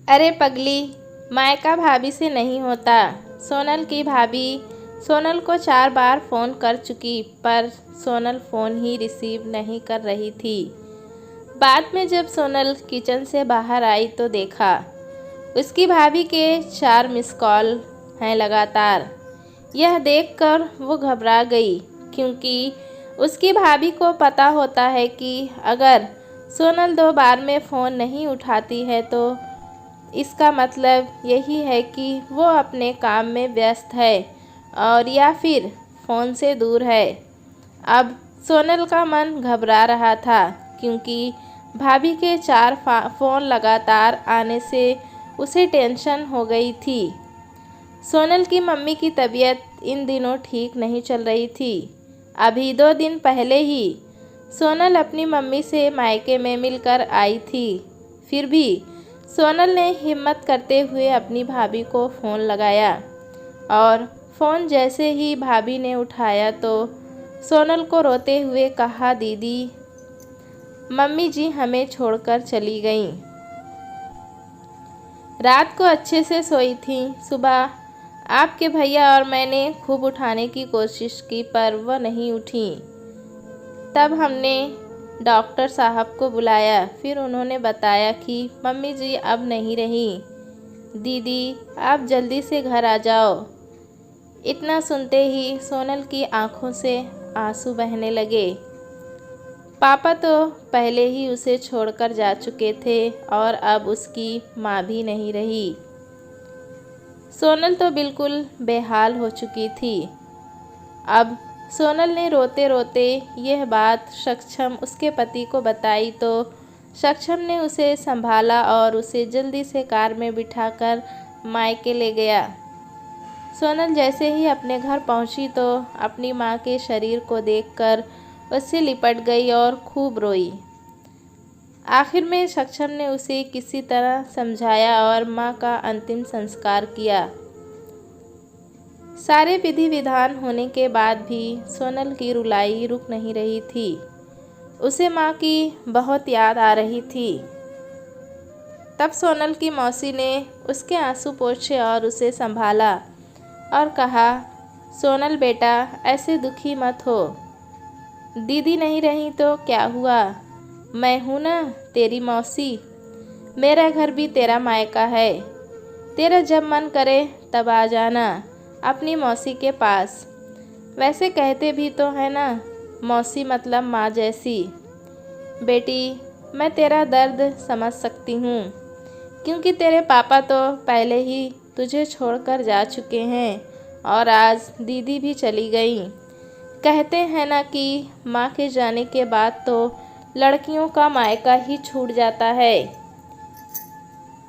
अरे पगली, मायका भाभी से नहीं होता। सोनल की भाभी सोनल को 4 बार फ़ोन कर चुकी, पर सोनल फ़ोन ही रिसीव नहीं कर रही थी। बाद में जब सोनल किचन से बाहर आई तो देखा उसकी भाभी के 4 मिस कॉल हैं लगातार। यह देखकर वो घबरा गई, क्योंकि उसकी भाभी को पता होता है कि अगर सोनल 2 बार में फ़ोन नहीं उठाती है तो इसका मतलब यही है कि वो अपने काम में व्यस्त है और या फिर फ़ोन से दूर है। अब सोनल का मन घबरा रहा था, क्योंकि भाभी के 4 फ़ोन लगातार आने से उसे टेंशन हो गई थी। सोनल की मम्मी की तबीयत इन दिनों ठीक नहीं चल रही थी। अभी 2 दिन पहले ही सोनल अपनी मम्मी से मायके में मिलकर आई थी। फिर भी सोनल ने हिम्मत करते हुए अपनी भाभी को फ़ोन लगाया, और फ़ोन जैसे ही भाभी ने उठाया तो सोनल को रोते हुए कहा, दीदी, मम्मी जी हमें छोड़कर चली गईं। रात को अच्छे से सोई थी। सुबह आपके भैया और मैंने खूब उठाने की कोशिश की, पर वह नहीं उठी। तब हमने डॉक्टर साहब को बुलाया। फिर उन्होंने बताया कि मम्मी जी अब नहीं रही। दीदी, आप जल्दी से घर आ जाओ। इतना सुनते ही सोनल की आंखों से आंसू बहने लगे। पापा तो पहले ही उसे छोड़कर जा चुके थे और अब उसकी माँ भी नहीं रही। सोनल तो बिल्कुल बेहाल हो चुकी थी। अब सोनल ने रोते रोते यह बात सक्षम उसके पति को बताई तो सक्षम ने उसे संभाला और उसे जल्दी से कार में बिठाकर मायके ले गया। सोनल जैसे ही अपने घर पहुंची तो अपनी मां के शरीर को देखकर उससे लिपट गई और खूब रोई। आखिर में सक्षम ने उसे किसी तरह समझाया और मां का अंतिम संस्कार किया। सारे विधि विधान होने के बाद भी सोनल की रुलाई रुक नहीं रही थी। उसे माँ की बहुत याद आ रही थी। तब सोनल की मौसी ने उसके आंसू पोंछे और उसे संभाला और कहा, सोनल बेटा, ऐसे दुखी मत हो। दीदी नहीं रही तो क्या हुआ, मैं हूँ ना, तेरी मौसी। मेरा घर भी तेरा मायका है। तेरा जब मन करे तब आ जाना अपनी मौसी के पास। वैसे कहते भी तो है ना, मौसी मतलब माँ जैसी। बेटी, मैं तेरा दर्द समझ सकती हूँ, क्योंकि तेरे पापा तो पहले ही तुझे छोड़कर जा चुके हैं और आज दीदी भी चली गई। कहते हैं ना कि माँ के जाने के बाद तो लड़कियों का मायका ही छूट जाता है।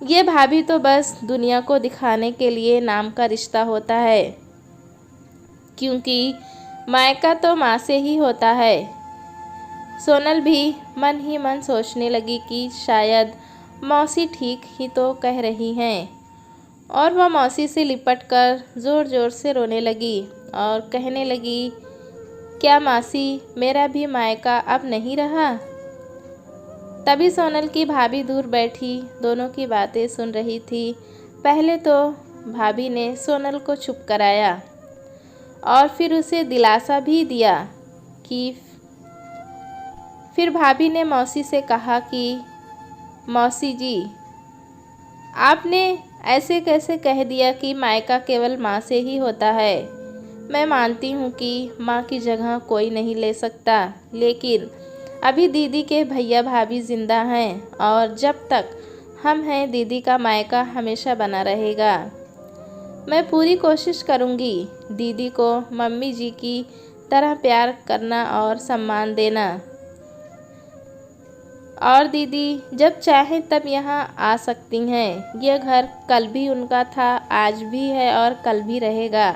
ये भाभी तो बस दुनिया को दिखाने के लिए नाम का रिश्ता होता है, क्योंकि मायका तो माँ से ही होता है। सोनल भी मन ही मन सोचने लगी कि शायद मौसी ठीक ही तो कह रही हैं, और वह मौसी से लिपटकर ज़ोर ज़ोर से रोने लगी और कहने लगी, क्या मासी, मेरा भी मायका अब नहीं रहा। तभी सोनल की भाभी दूर बैठी दोनों की बातें सुन रही थी। पहले तो भाभी ने सोनल को चुप कराया और फिर उसे दिलासा भी दिया कि फिर भाभी ने मौसी से कहा कि मौसी जी, आपने ऐसे कैसे कह दिया कि मायका केवल माँ से ही होता है। मैं मानती हूँ कि माँ की जगह कोई नहीं ले सकता, लेकिन अभी दीदी के भैया भाभी जिंदा हैं और जब तक हम हैं दीदी का मायका हमेशा बना रहेगा। मैं पूरी कोशिश करूँगी दीदी को मम्मी जी की तरह प्यार करना और सम्मान देना, और दीदी जब चाहे तब यहाँ आ सकती हैं। यह घर कल भी उनका था, आज भी है और कल भी रहेगा।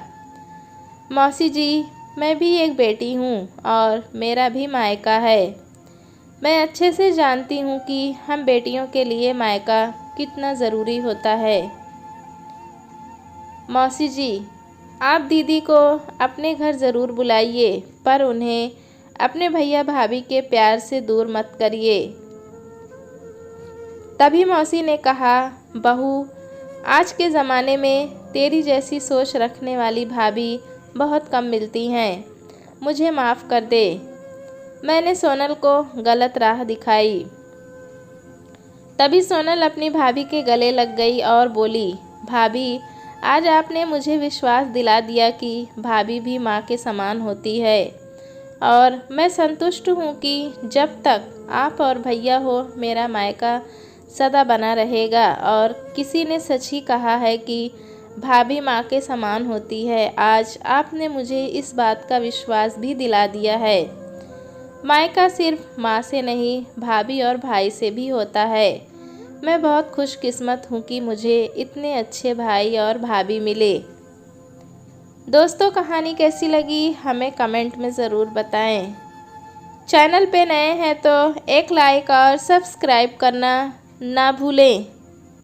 मौसी जी, मैं भी एक बेटी हूँ और मेरा भी मायका है। मैं अच्छे से जानती हूँ कि हम बेटियों के लिए मायका कितना ज़रूरी होता है। मौसी जी, आप दीदी को अपने घर ज़रूर बुलाइए, पर उन्हें अपने भैया भाभी के प्यार से दूर मत करिए। तभी मौसी ने कहा, बहू, आज के ज़माने में तेरी जैसी सोच रखने वाली भाभी बहुत कम मिलती हैं। मुझे माफ़ कर दे, मैंने सोनल को गलत राह दिखाई। तभी सोनल अपनी भाभी के गले लग गई और बोली, भाभी, आज आपने मुझे विश्वास दिला दिया कि भाभी भी माँ के समान होती है और मैं संतुष्ट हूँ कि जब तक आप और भैया हो मेरा मायका सदा बना रहेगा। और किसी ने सच ही कहा है कि भाभी माँ के समान होती है। आज आपने मुझे इस बात का विश्वास भी दिला दिया है। मायका सिर्फ माँ से नहीं, भाभी और भाई से भी होता है। मैं बहुत खुशकिस्मत हूँ कि मुझे इतने अच्छे भाई और भाभी मिले। दोस्तों, कहानी कैसी लगी हमें कमेंट में ज़रूर बताएं। चैनल पे नए हैं तो एक लाइक और सब्सक्राइब करना ना भूलें।